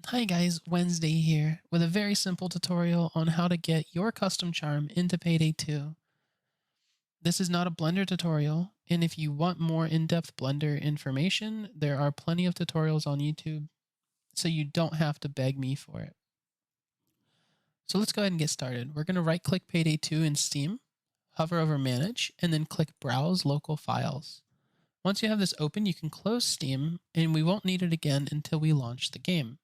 Hi guys, Wednesday here with a very simple tutorial on how to get your custom charm into Payday 2. This is not a Blender tutorial, and if you want more in-depth Blender information, there are plenty of tutorials on YouTube, so you don't have to beg me for it. So let's go ahead and get started. We're going to right-click Payday 2 in Steam, hover over Manage, and then click Browse Local Files. Once you have this open, you can close Steam, and we won't need it again until we launch the game.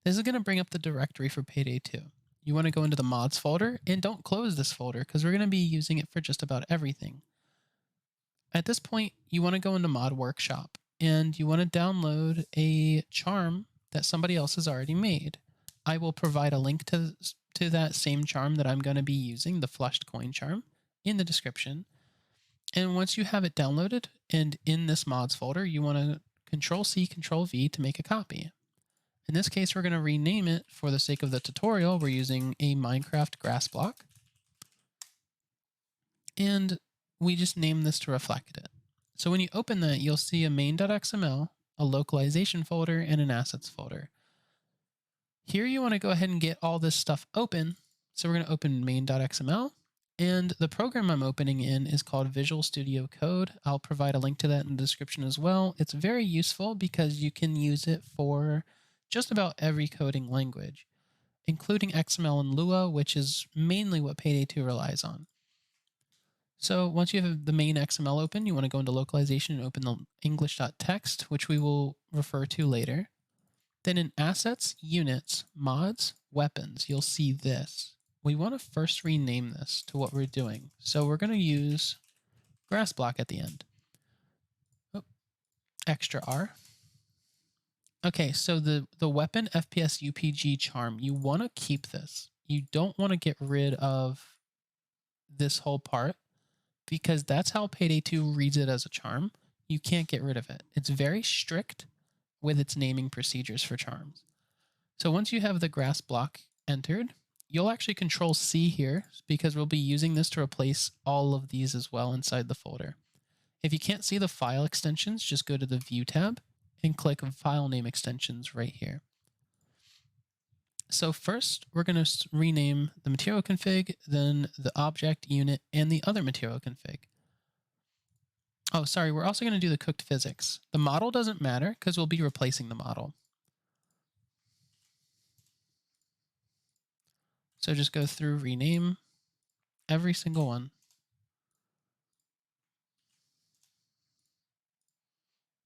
This is going to bring up the directory for Payday 2. You want to go into the mods folder, and don't close this folder because we're going to be using it for just about everything. At this point, you want to go into Mod Workshop, and you want to download a charm that somebody else has already made. I will provide a link to that same charm that I'm going to be using, the flushed coin charm, in the description. And once you have it downloaded and in this mods folder, you want to Control-C, Control-V to make a copy. In this case, we're going to rename it for the sake of the tutorial. We're using a Minecraft grassblock. And we just name this to reflect it. So when you open that, you'll see a main.xml, a localization folder, and an assets folder. Here you want to go ahead and get all this stuff open. So we're going to open main.xml. And the program I'm opening in is called Visual Studio Code. I'll provide a link to that in the description as well. It's very useful because you can use it for just about every coding language, including XML and Lua, which is mainly what Payday 2 relies on. So once you have the main XML open, you want to go into localization and open the english.txt, which we will refer to later. Then in assets, units, mods, weapons, you'll see this. We want to first rename this to what we're doing. So we're going to use grassblock at the end. Oh, extra R. Okay, so the weapon FPS UPG charm, you want to keep this. You don't want to get rid of this whole part because that's how Payday 2 reads it as a charm. You can't get rid of it. It's very strict with its naming procedures for charms. So once you have the grass block entered, you'll actually Control-C here because we'll be using this to replace all of these as well inside the folder. If you can't see the file extensions, just go to the View tab and click File Name Extensions right here. So first, we're going to rename the material config, then the object, unit, and the other material config. Oh, sorry, we're also going to do the cooked physics. The model doesn't matter because we'll be replacing the model. So just go through, rename every single one.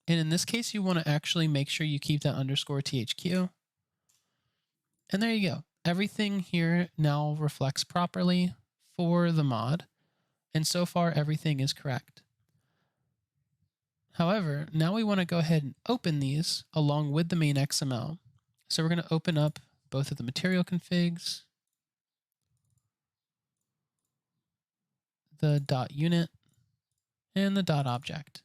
And in this case, you want to actually make sure you keep that underscore THQ. And there you go. Everything here now reflects properly for the mod. And so far, everything is correct. However, now we want to go ahead and open these along with the main XML. So we're going to open up both of the material configs, the .unit, and the .object.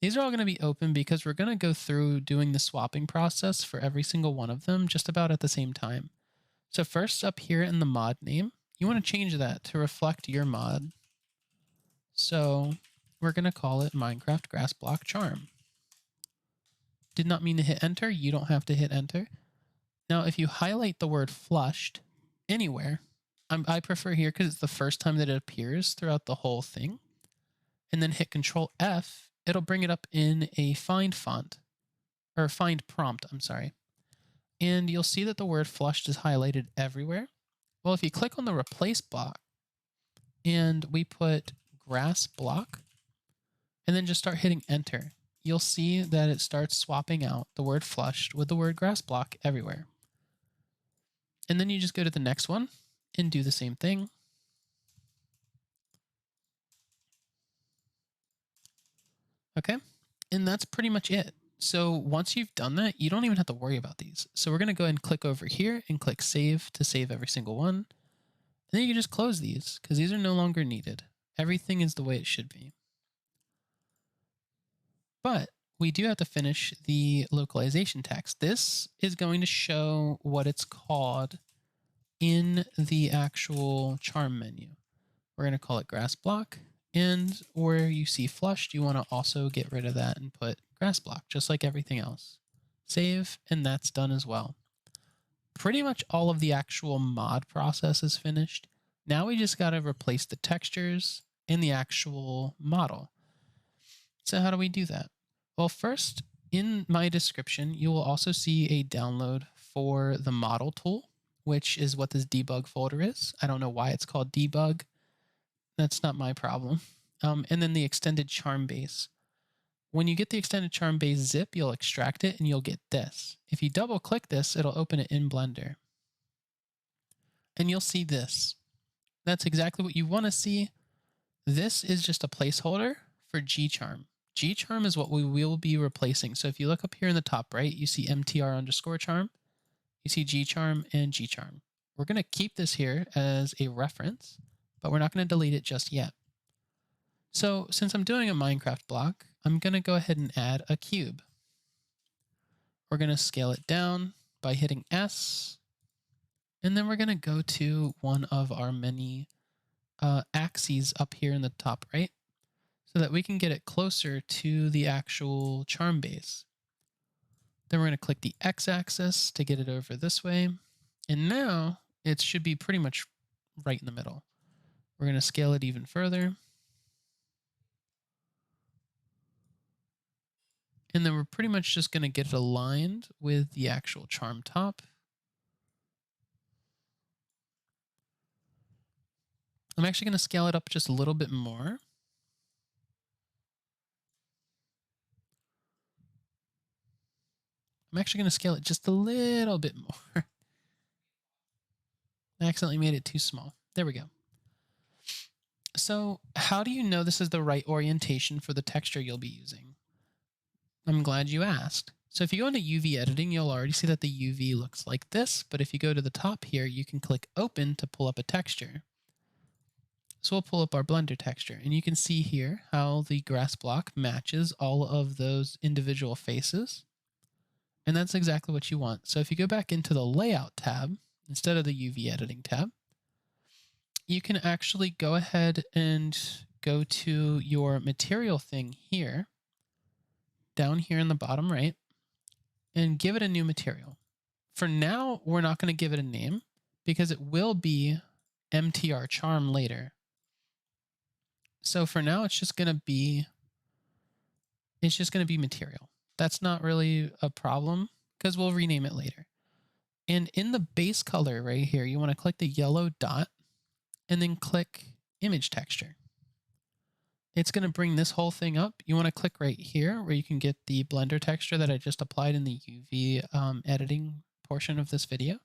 These are all going to be open because we're going to go through doing the swapping process for every single one of them just about at the same time. So first up here in the mod name, you want to change that to reflect your mod. So we're going to call it Minecraft Grassblock Charm. Did not mean to hit enter. You don't have to hit enter. Now, if you highlight the word flushed anywhere, I prefer here because it's the first time that it appears throughout the whole thing, and then hit Control F, it'll bring it up in a find font, or find prompt, I'm sorry. And you'll see that the word flushed is highlighted everywhere. Well, if you click on the replace block and we put grass block and then just start hitting enter, you'll see that it starts swapping out the word flushed with the word grass block everywhere. And then you just go to the next one and do the same thing. Okay, and that's pretty much it. So once you've done that, you don't even have to worry about these. So we're going to go ahead and click over here and click save to save every single one. And then you can just close these because these are no longer needed. Everything is the way it should be. But we do have to finish the localization text. This is going to show what it's called in the actual charm menu. We're going to call it grass block. And where you see flushed, you want to also get rid of that and put grass block, just like everything else. Save, and that's done as well. Pretty much all of the actual mod process is finished. Now we just got to replace the textures in the actual model. So how do we do that? Well, first, in my description, you will also see a download for the model tool, which is what this debug folder is. I don't know why it's called debug. That's not my problem. And then the extended charm base. When you get the extended charm base zip, you'll extract it and you'll get this. If you double click this, it'll open it in Blender. And you'll see this. That's exactly what you want to see. This is just a placeholder for gcharm. Gcharm is what we will be replacing. So if you look up here in the top right, you see mtr_charm. You see gcharm and gcharm. We're going to keep this here as a reference, but we're not going to delete it just yet. So since I'm doing a Minecraft block, I'm going to go ahead and add a cube. We're going to scale it down by hitting S. And then we're going to go to one of our many axes up here in the top right so that we can get it closer to the actual charm base. Then we're going to click the x-axis to get it over this way. And now it should be pretty much right in the middle. We're going to scale it even further. And then we're pretty much just going to get it aligned with the actual charm top. I'm actually going to scale it up just a little bit more. I'm actually going to scale it just a little bit more. I accidentally made it too small. There we go. So how do you know this is the right orientation for the texture you'll be using? I'm glad you asked. So if you go into UV editing, you'll already see that the UV looks like this. But if you go to the top here, you can click open to pull up a texture. So we'll pull up our Blender texture, and you can see here how the grass block matches all of those individual faces. And that's exactly what you want. So if you go back into the layout tab, instead of the UV editing tab, you can actually go ahead and go to your material thing here, down here in the bottom right, and give it a new material. For now, we're not going to give it a name because it will be MTR charm later. So for now, it's just going to be material. That's not really a problem because we'll rename it later. And in the base color right here, you want to click the yellow dot and then click image texture. It's going to bring this whole thing up. You want to click right here where you can get the Blender texture that I just applied in the UV editing portion of this video.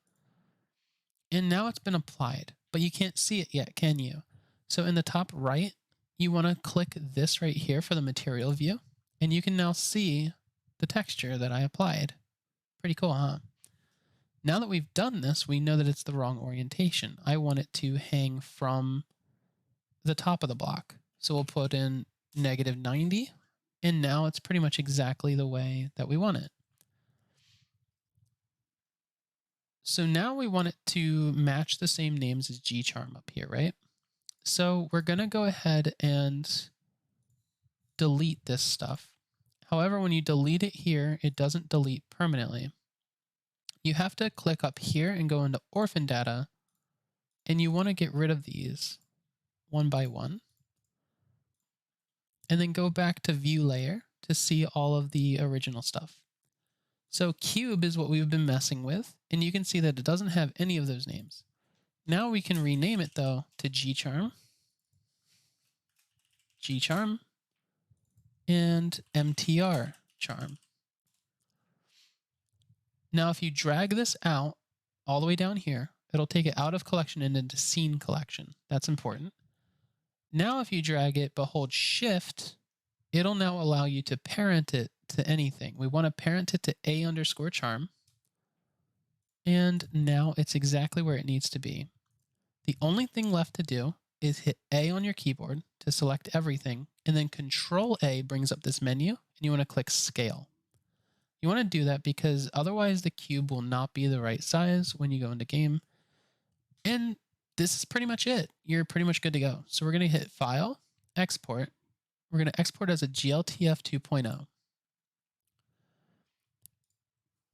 And now it's been applied, but you can't see it yet, can you? So in the top right, you want to click this right here for the material view, and you can now see the texture that I applied. Pretty cool, huh? Now that we've done this, we know that it's the wrong orientation. I want it to hang from the top of the block. So we'll put in -90, and now it's pretty much exactly the way that we want it. So now we want it to match the same names as gcharm up here, right? So we're going to go ahead and delete this stuff. However, when you delete it here, it doesn't delete permanently. You have to click up here and go into orphan data, and you want to get rid of these one by one. And then go back to view layer to see all of the original stuff. So cube is what we've been messing with, and you can see that it doesn't have any of those names. Now we can rename it though to gcharm, and MTR charm. Now if you drag this out all the way down here, it'll take it out of collection and into scene collection. That's important. Now if you drag it but hold shift, it'll now allow you to parent it to anything. We want to parent it to a_charm. And now it's exactly where it needs to be. The only thing left to do is hit A on your keyboard to select everything, and then Control A brings up this menu, and you want to click Scale. You want to do that because otherwise the cube will not be the right size when you go into game. And this is pretty much it. You're pretty much good to go. So we're going to hit File, Export. We're going to export as a GLTF 2.0.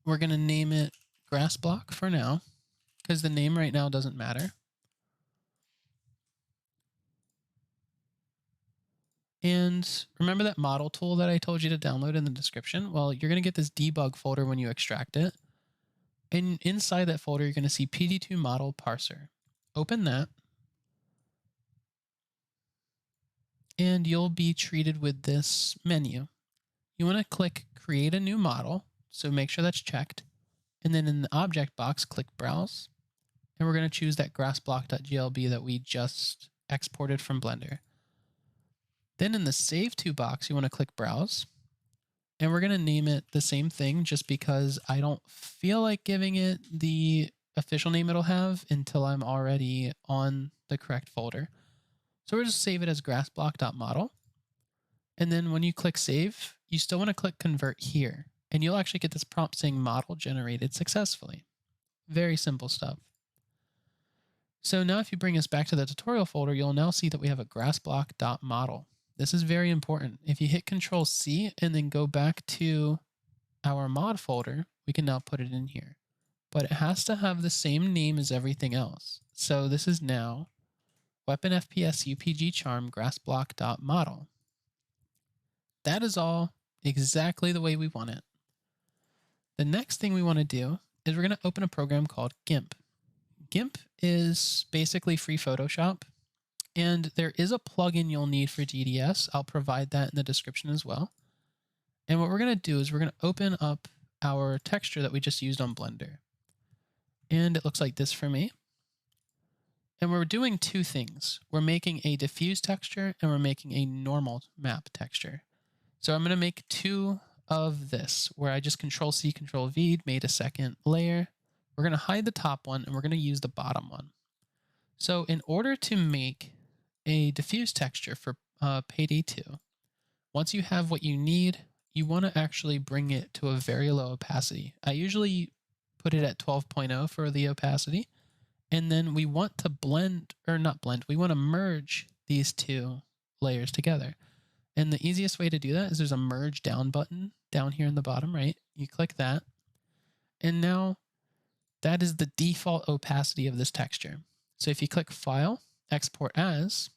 We're going to name it grassblock for now, because the name right now doesn't matter. And remember that model tool that I told you to download in the description? Well, you're going to get this debug folder when you extract it. And inside that folder, you're going to see PD2 model parser. Open that. And you'll be treated with this menu. You want to click create a new model. So make sure that's checked. And then in the object box, click browse. And we're going to choose that grassblock.glb that we just exported from Blender. Then in the Save To box, you want to click Browse. And we're going to name it the same thing just because I don't feel like giving it the official name it'll have until I'm already on the correct folder. So we'll just save it as grassblock.model. And then when you click Save, you still want to click Convert here. And you'll actually get this prompt saying model generated successfully. Very simple stuff. So now if you bring us back to the tutorial folder, you'll now see that we have a grassblock.model. This is very important. If you hit Control C and then go back to our mod folder, we can now put it in here. But it has to have the same name as everything else. So this is now Weapon FPS UPG Charm grassblock.model. That is all exactly the way we want it. The next thing we want to do is we're going to open a program called GIMP. GIMP is basically free Photoshop. And there is a plugin you'll need for DDS. I'll provide that in the description as well. And what we're going to do is we're going to open up our texture that we just used on Blender. And it looks like this for me. And we're doing two things. We're making a diffuse texture and we're making a normal map texture. So I'm going to make two of this where I just Control C, Control V, made a second layer. We're going to hide the top one and we're going to use the bottom one. So in order to make a diffuse texture for Payday 2, once you have what you need, you want to actually bring it to a very low opacity. I usually put it at 12.0 for the opacity. And then we want to blend, or not blend, we want to merge these two layers together. And the easiest way to do that is there's a merge down button down here in the bottom right. You click that. And now that is the default opacity of this texture. So if you click File, Export As,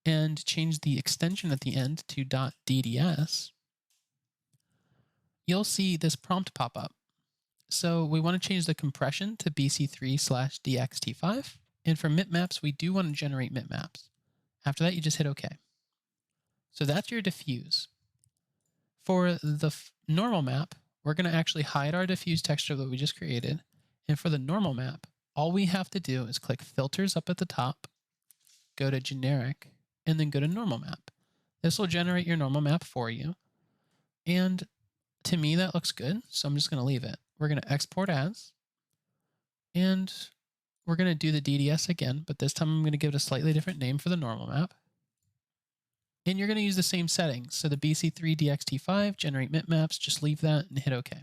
and change the extension at the end to .dds, you'll see this prompt pop up. So we want to change the compression to BC3/DXT5. And for bitmaps, we do want to generate bitmaps. After that, you just hit OK. So that's your diffuse. For the normal map, we're going to actually hide our diffuse texture that we just created. And for the normal map, all we have to do is click Filters up at the top, go to Generic, and then go to Normal Map. This will generate your normal map for you. And to me, that looks good, so I'm just going to leave it. We're going to export as, and we're going to do the DDS again, but this time I'm going to give it a slightly different name for the normal map. And you're going to use the same settings. So the BC3DXT5, generate bitmaps, just leave that and hit OK.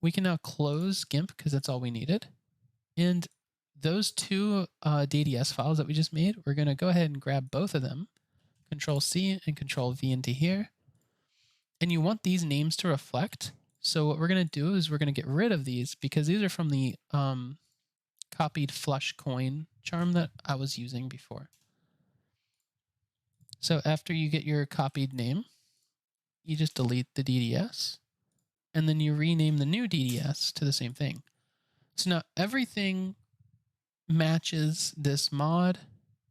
We can now close GIMP because that's all we needed. And those two DDS files that we just made, we're going to go ahead and grab both of them, Control C and Control V into here. And you want these names to reflect. So what we're going to do is we're going to get rid of these because these are from the copied flush coin charm that I was using before. So after you get your copied name, you just delete the DDS and then you rename the new DDS to the same thing. So now everything matches this mod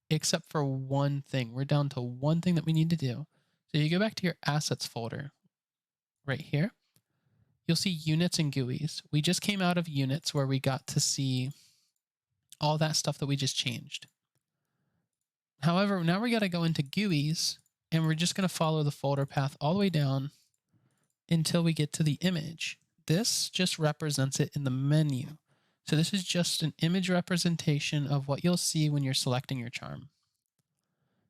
except for one thing. We're down to one thing that we need to do. So you go back to your assets folder right here. You'll see units and GUIs. We just came out of units where we got to see all that stuff that we just changed. However, now we got to go into GUIs and we're just going to follow the folder path all the way down until we get to the image. This just represents it in the menu. So this is just an image representation of what you'll see when you're selecting your charm.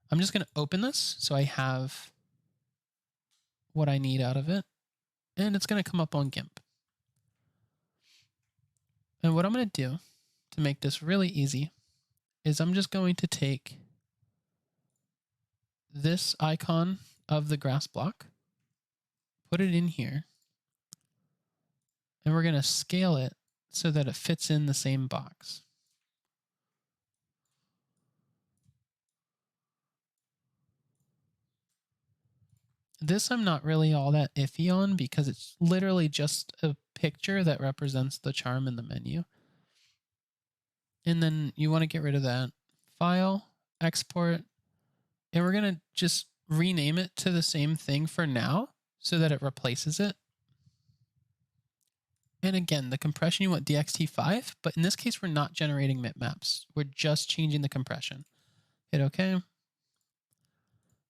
I'm just going to open this so I have what I need out of it. And it's going to come up on GIMP. And what I'm going to do to make this really easy is I'm just going to take this icon of the grass block, put it in here, and we're going to scale it so that it fits in the same box. This I'm not really all that iffy on because it's literally just a picture that represents the charm in the menu. And then you want to get rid of that. File, export, and we're going to just rename it to the same thing for now so that it replaces it. And again, the compression, you want DXT5, but in this case, we're not generating bitmaps. We're just changing the compression. Hit OK.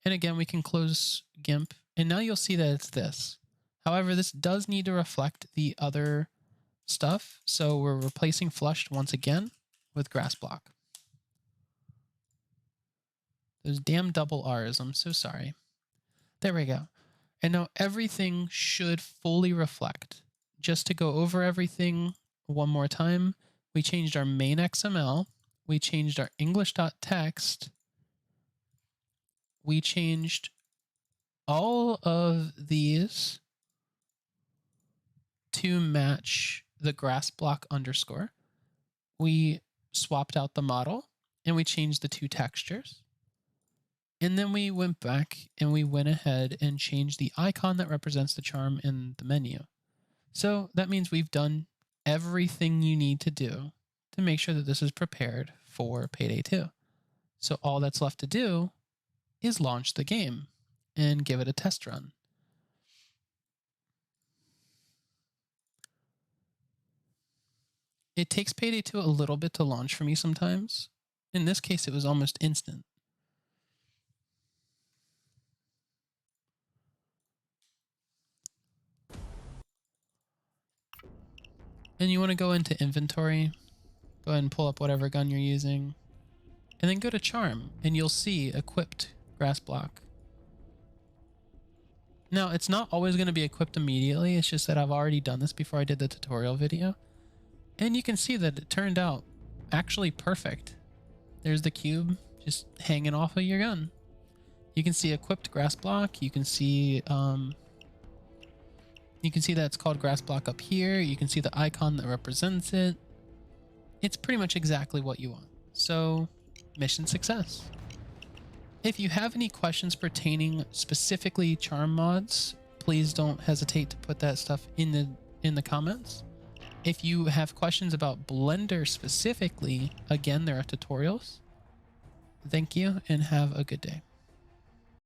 And again, we can close GIMP, and now you'll see that it's this. However, this does need to reflect the other stuff. So we're replacing flushed once again with grassblock. Those damn double R's, I'm so sorry. There we go. And now everything should fully reflect. Just to go over everything one more time, we changed our main.xml, we changed our english.txt, we changed all of these to match the grassblock underscore. We swapped out the model and we changed the two textures. And then we went back and we went ahead and changed the icon that represents the charm in the menu. So that means we've done everything you need to do to make sure that this is prepared for Payday 2. So all that's left to do is launch the game and give it a test run. It takes Payday 2 a little bit to launch for me sometimes. In this case, it was almost instant. And you want to go into inventory, go ahead and pull up whatever gun you're using, and then go to charm, and you'll see equipped grassblock. Now, it's not always going to be equipped immediately. It's just that I've already done this before I did the tutorial video. And you can see that it turned out actually perfect. There's the cube just hanging off of your gun. You can see equipped grassblock. You can see that it's called grassblock up here. You can see the icon that represents it. It's pretty much exactly what you want. So, mission success. If you have any questions pertaining specifically charm mods, please don't hesitate to put that stuff in the comments. If you have questions about Blender specifically, again, there are tutorials. Thank you and have a good day.